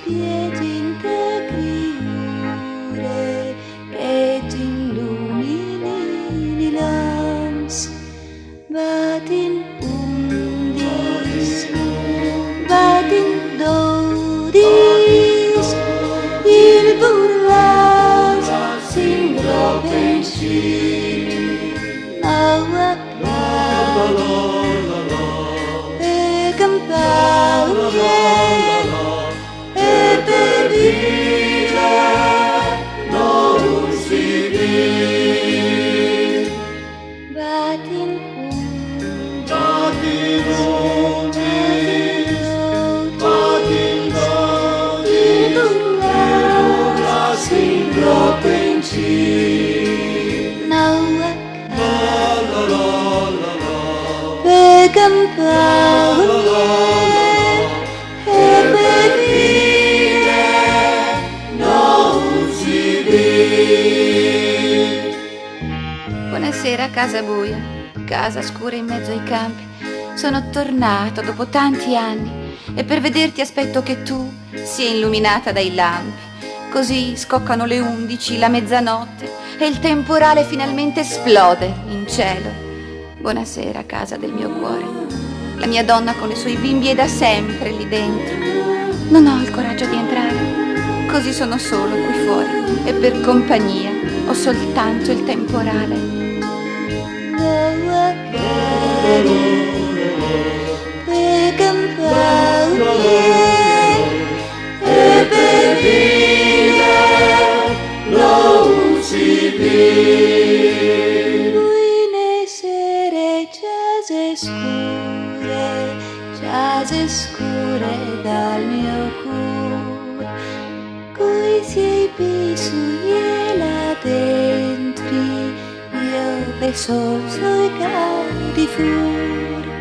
spieghi in te criure che ti illumini di lams. Vatin undis, vatin dodis, il burlas singro pensier, nawa e campagna e per vivere non si vive. Vatin campagna e bevire non si vive. Buonasera, casa buia, casa scura in mezzo ai campi. Sono tornato dopo tanti anni e per vederti aspetto che tu sia illuminata dai lampi. Così scoccano le 11, la mezzanotte e il temporale finalmente esplode in cielo. Buonasera, casa del mio cuore. La mia donna con i suoi bimbi è da sempre lì dentro. Non ho il coraggio di entrare, così sono solo qui fuori e per compagnia ho soltanto il temporale. E per vivere non si vive. Buine, sere, Cjase scure, Cjase scure dal mio cuore, coi sei bisuglie là dentri, io per sol sui cadi fuori.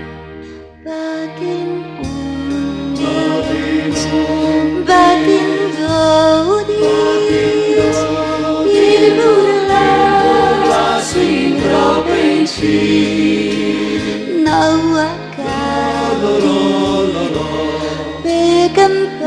Vatin undis, vatin dodis, il burla singro pensier, nawa cadi, pe campagna